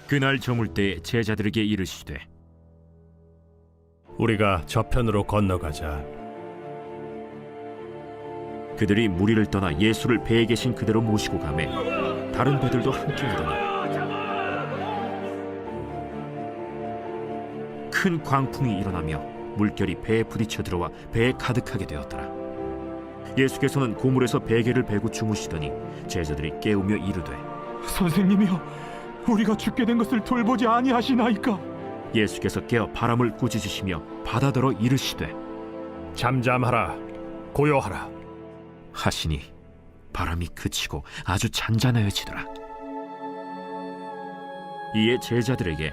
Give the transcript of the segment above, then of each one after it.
그날 저물 때 제자들에게 이르시되 우리가 저편으로 건너가자. 그들이 무리를 떠나 예수를 배에 계신 그대로 모시고 가매 다른 배들도 함께 오더니 큰 광풍이 일어나며 물결이 배에 부딪혀 들어와 배에 가득하게 되었더라. 예수께서는 고물에서 베개를 베고 주무시더니 제자들이 깨우며 이르되 선생님이여, 우리가 죽게 된 것을 돌보지 아니하시나이까? 예수께서 깨어 바람을 꾸짖으시며 바다더러 이르시되 잠잠하라, 고요하라. 하시니 바람이 그치고 아주 잔잔하여지더라. 이에 제자들에게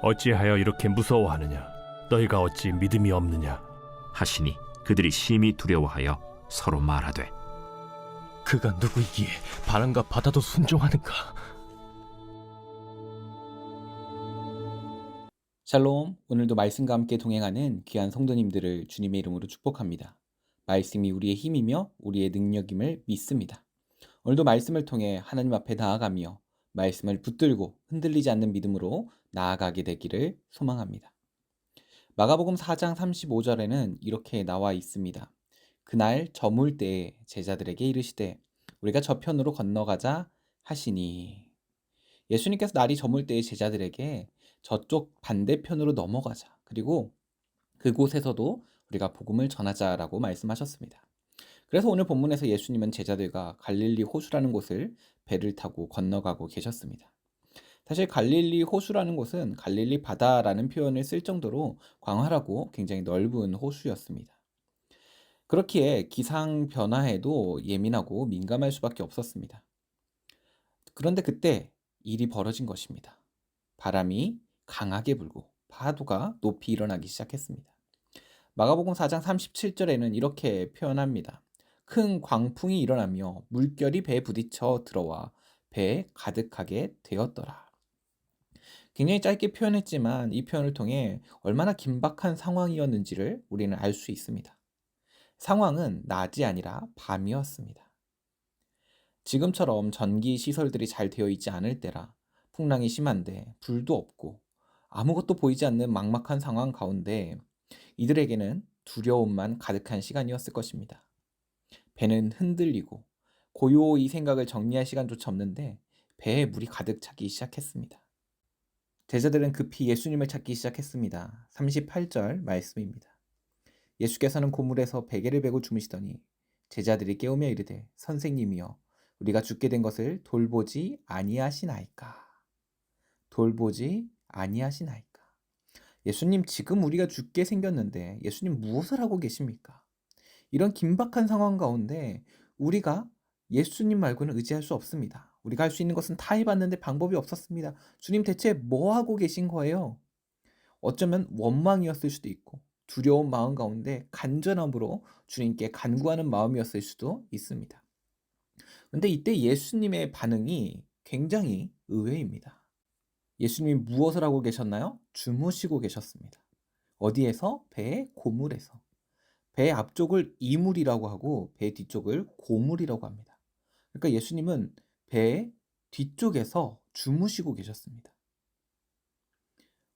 어찌하여 이렇게 무서워하느냐? 너희가 어찌 믿음이 없느냐? 하시니 그들이 심히 두려워하여 서로 말하되 그가 누구이기에 바람과 바다도 순종하는가? 샬롬, 오늘도 말씀과 함께 동행하는 귀한 성도님들을 주님의 이름으로 축복합니다. 말씀이 우리의 힘이며 우리의 능력임을 믿습니다. 오늘도 말씀을 통해 하나님 앞에 나아가며 말씀을 붙들고 흔들리지 않는 믿음으로 나아가게 되기를 소망합니다. 마가복음 4장 35절에는 이렇게 나와 있습니다. 그날 저물 때에 제자들에게 이르시되 우리가 저편으로 건너가자 하시니, 예수님께서 날이 저물 때에 제자들에게 저쪽 반대편으로 넘어가자, 그리고 그곳에서도 우리가 복음을 전하자라고 말씀하셨습니다. 그래서 오늘 본문에서 예수님은 제자들과 갈릴리 호수라는 곳을 배를 타고 건너가고 계셨습니다. 사실 갈릴리 호수라는 곳은 갈릴리 바다라는 표현을 쓸 정도로 광활하고 굉장히 넓은 호수였습니다. 그렇기에 기상 변화에도 예민하고 민감할 수밖에 없었습니다. 그런데 그때 일이 벌어진 것입니다. 바람이 강하게 불고 파도가 높이 일어나기 시작했습니다. 마가복음 4장 37절에는 이렇게 표현합니다. 큰 광풍이 일어나며 물결이 배에 부딪혀 들어와 배에 가득하게 되었더라. 굉장히 짧게 표현했지만 이 표현을 통해 얼마나 긴박한 상황이었는지를 우리는 알 수 있습니다. 상황은 낮이 아니라 밤이었습니다. 지금처럼 전기 시설들이 잘 되어 있지 않을 때라 풍랑이 심한데 불도 없고 아무것도 보이지 않는 막막한 상황 가운데 이들에게는 두려움만 가득한 시간이었을 것입니다. 배는 흔들리고 고요히 생각을 정리할 시간조차 없는데 배에 물이 가득 차기 시작했습니다. 제자들은 급히 예수님을 찾기 시작했습니다. 38절 말씀입니다. 예수께서는 고물에서 베개를 베고 주무시더니 제자들이 깨우며 이르되 선생님이여, 우리가 죽게 된 것을 돌보지 아니하시나이까? 돌보지 아니하시나이까? 예수님, 지금 우리가 죽게 생겼는데 예수님 무엇을 하고 계십니까? 이런 긴박한 상황 가운데 우리가 예수님 말고는 의지할 수 없습니다. 우리가 할 수 있는 것은 다 해봤는데 방법이 없었습니다. 주님, 대체 뭐 하고 계신 거예요? 어쩌면 원망이었을 수도 있고 두려운 마음 가운데 간절함으로 주님께 간구하는 마음이었을 수도 있습니다. 그런데 이때 예수님의 반응이 굉장히 의외입니다. 예수님이 무엇을 하고 계셨나요? 주무시고 계셨습니다. 어디에서? 배의 고물에서. 배의 앞쪽을 이물이라고 하고 배 뒤쪽을 고물이라고 합니다. 그러니까 예수님은 배의 뒤쪽에서 주무시고 계셨습니다.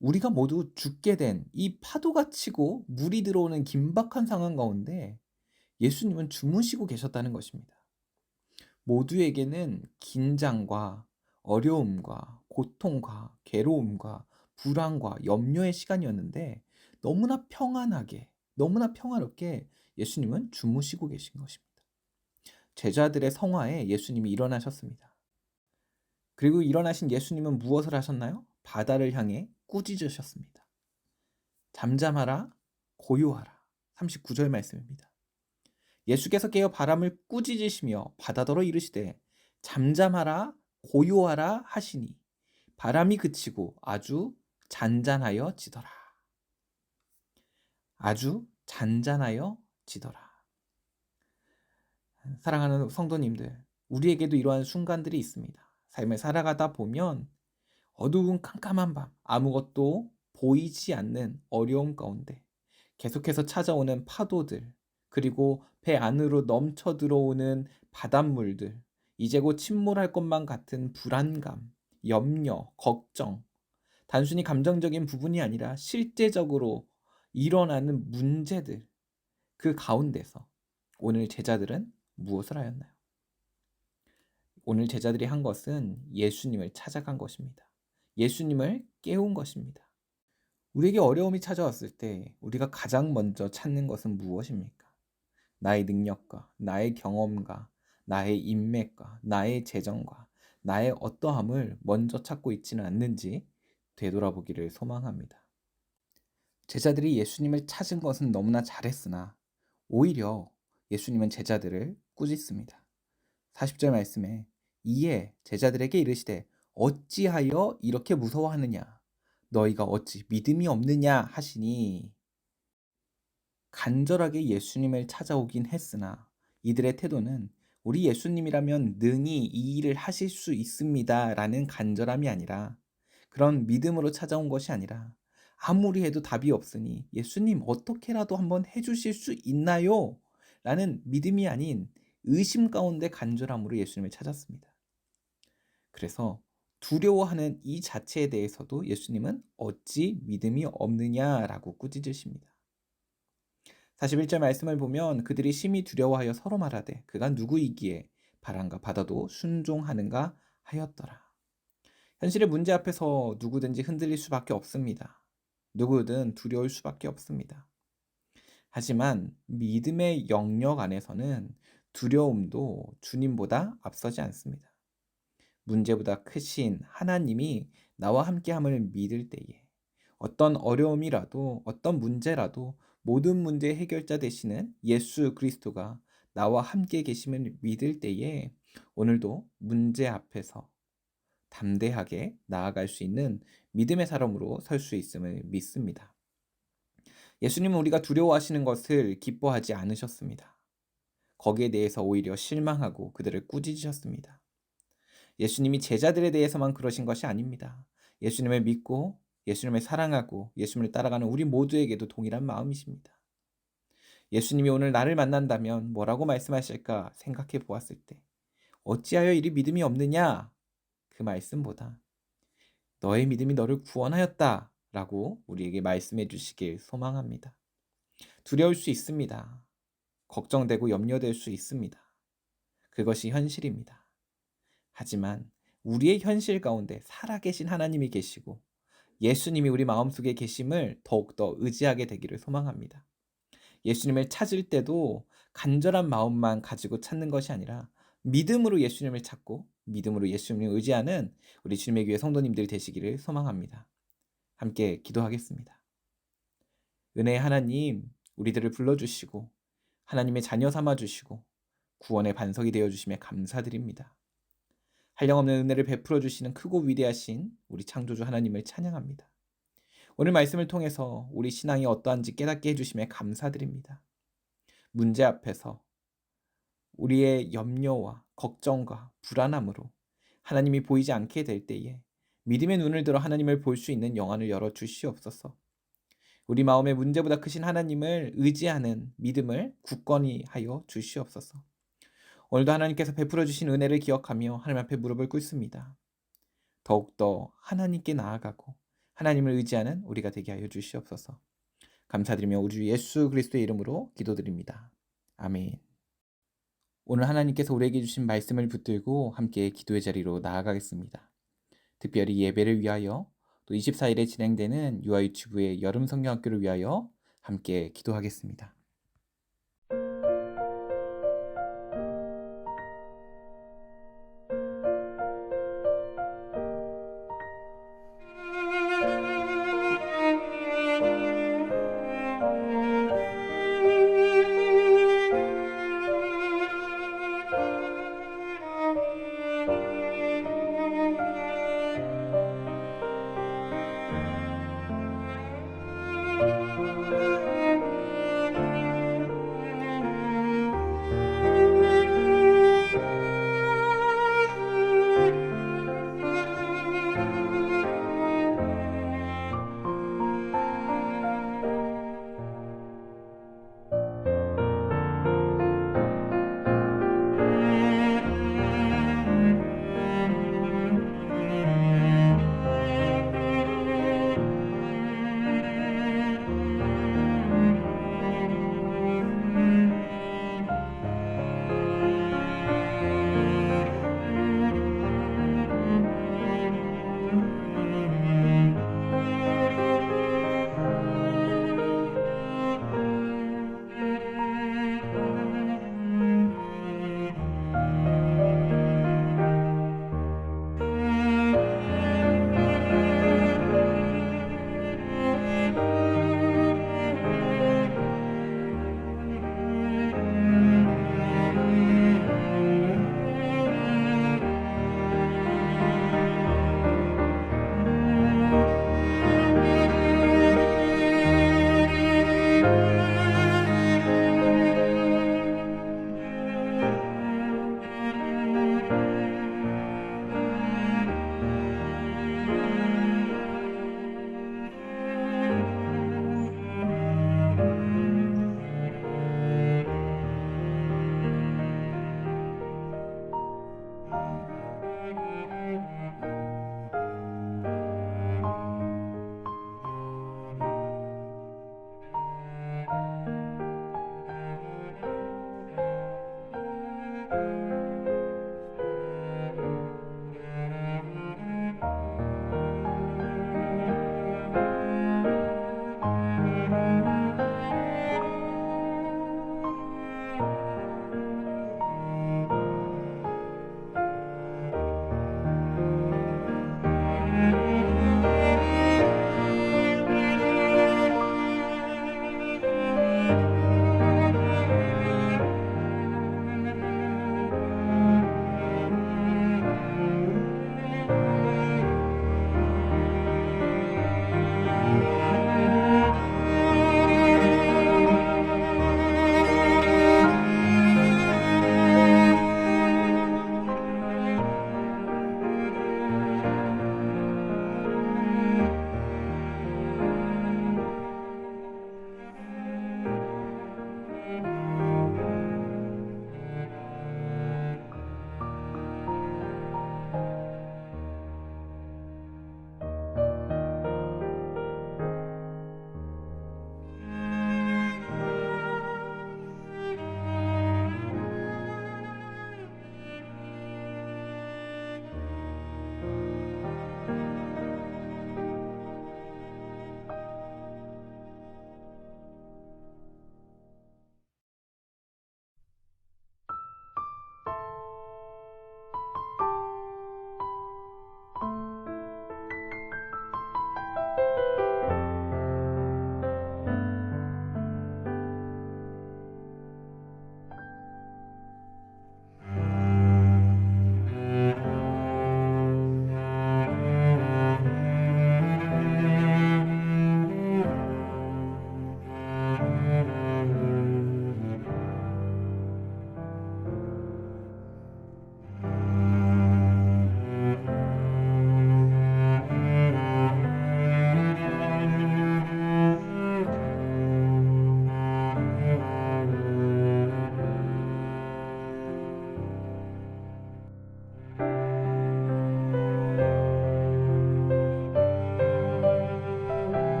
우리가 모두 죽게 된 이 파도가 치고 물이 들어오는 긴박한 상황 가운데 예수님은 주무시고 계셨다는 것입니다. 모두에게는 긴장과 어려움과 고통과 괴로움과 불안과 염려의 시간이었는데 너무나 평안하게, 너무나 평화롭게 예수님은 주무시고 계신 것입니다. 제자들의 성화에 예수님이 일어나셨습니다. 그리고 일어나신 예수님은 무엇을 하셨나요? 바다를 향해 꾸짖으셨습니다. 잠잠하라, 고요하라. 39절 말씀입니다. 예수께서 깨어 바람을 꾸짖으시며 바다더러 이르시되 잠잠하라, 고요하라 하시니 바람이 그치고 아주 잔잔하여지더라. 아주 잔잔하여지더라. 사랑하는 성도님들, 우리에게도 이러한 순간들이 있습니다. 삶을 살아가다 보면 어두운 깜깜한 밤, 아무것도 보이지 않는 어려움 가운데 계속해서 찾아오는 파도들, 그리고 배 안으로 넘쳐 들어오는 바닷물들, 이제 곧 침몰할 것만 같은 불안감, 염려, 걱정, 단순히 감정적인 부분이 아니라 실제적으로 일어나는 문제들, 그 가운데서 오늘 제자들은 무엇을 하였나요? 오늘 제자들이 한 것은 예수님을 찾아간 것입니다. 예수님을 깨운 것입니다. 우리에게 어려움이 찾아왔을 때 우리가 가장 먼저 찾는 것은 무엇입니까? 나의 능력과 나의 경험과 나의 인맥과 나의 재정과 나의 어떠함을 먼저 찾고 있지는 않는지 되돌아보기를 소망합니다. 제자들이 예수님을 찾은 것은 너무나 잘했으나 오히려 예수님은 제자들을 꾸짖습니다. 40절 말씀에 이에 제자들에게 이르시되 어찌하여 이렇게 무서워하느냐 너희가 어찌 믿음이 없느냐 하시니, 간절하게 예수님을 찾아오긴 했으나 이들의 태도는 우리 예수님이라면 능히 이 일을 하실 수 있습니다 라는 간절함이 아니라, 그런 믿음으로 찾아온 것이 아니라 아무리 해도 답이 없으니 예수님 어떻게라도 한번 해주실 수 있나요? 라는 믿음이 아닌 의심 가운데 간절함으로 예수님을 찾았습니다. 그래서 두려워하는 이 자체에 대해서도 예수님은 어찌 믿음이 없느냐라고 꾸짖으십니다. 41절 말씀을 보면 그들이 심히 두려워하여 서로 말하되 그가 누구이기에 바람과 바다도 순종하는가 하였더라. 현실의 문제 앞에서 누구든지 흔들릴 수밖에 없습니다. 누구든 두려울 수밖에 없습니다. 하지만 믿음의 영역 안에서는 두려움도 주님보다 앞서지 않습니다. 문제보다 크신 하나님이 나와 함께함을 믿을 때에 어떤 어려움이라도 어떤 문제라도 모든 문제의 해결자 되시는 예수 그리스도가 나와 함께 계심을 믿을 때에 오늘도 문제 앞에서 담대하게 나아갈 수 있는 믿음의 사람으로 설 수 있음을 믿습니다. 예수님은 우리가 두려워하시는 것을 기뻐하지 않으셨습니다. 거기에 대해서 오히려 실망하고 그들을 꾸짖으셨습니다. 예수님이 제자들에 대해서만 그러신 것이 아닙니다. 예수님을 믿고 예수님을 사랑하고 예수님을 따라가는 우리 모두에게도 동일한 마음이십니다. 예수님이 오늘 나를 만난다면 뭐라고 말씀하실까 생각해 보았을 때 어찌하여 이리 믿음이 없느냐? 그 말씀보다 너의 믿음이 너를 구원하였다 라고 우리에게 말씀해 주시길 소망합니다. 두려울 수 있습니다. 걱정되고 염려될 수 있습니다. 그것이 현실입니다. 하지만 우리의 현실 가운데 살아계신 하나님이 계시고 예수님이 우리 마음속에 계심을 더욱더 의지하게 되기를 소망합니다. 예수님을 찾을 때도 간절한 마음만 가지고 찾는 것이 아니라 믿음으로 예수님을 찾고 믿음으로 예수님을 의지하는 우리 주님의 교회 성도님들이 되시기를 소망합니다. 함께 기도하겠습니다. 은혜의 하나님, 우리들을 불러주시고 하나님의 자녀 삼아주시고 구원의 반석이 되어주심에 감사드립니다. 한량없는 은혜를 베풀어 주시는 크고 위대하신 우리 창조주 하나님을 찬양합니다. 오늘 말씀을 통해서 우리 신앙이 어떠한지 깨닫게 해주심에 감사드립니다. 문제 앞에서 우리의 염려와 걱정과 불안함으로 하나님이 보이지 않게 될 때에 믿음의 눈을 들어 하나님을 볼 수 있는 영안을 열어 주시옵소서. 우리 마음의 문제보다 크신 하나님을 의지하는 믿음을 굳건히 하여 주시옵소서. 오늘도 하나님께서 베풀어 주신 은혜를 기억하며 하나님 앞에 무릎을 꿇습니다. 더욱더 하나님께 나아가고 하나님을 의지하는 우리가 되게 하여 주시옵소서. 감사드리며 우리 주 예수 그리스도의 이름으로 기도드립니다. 아멘. 오늘 하나님께서 우리에게 주신 말씀을 붙들고 함께 기도의 자리로 나아가겠습니다. 특별히 예배를 위하여 또 24일에 진행되는 유아 유치부의 여름 성경학교를 위하여 함께 기도하겠습니다.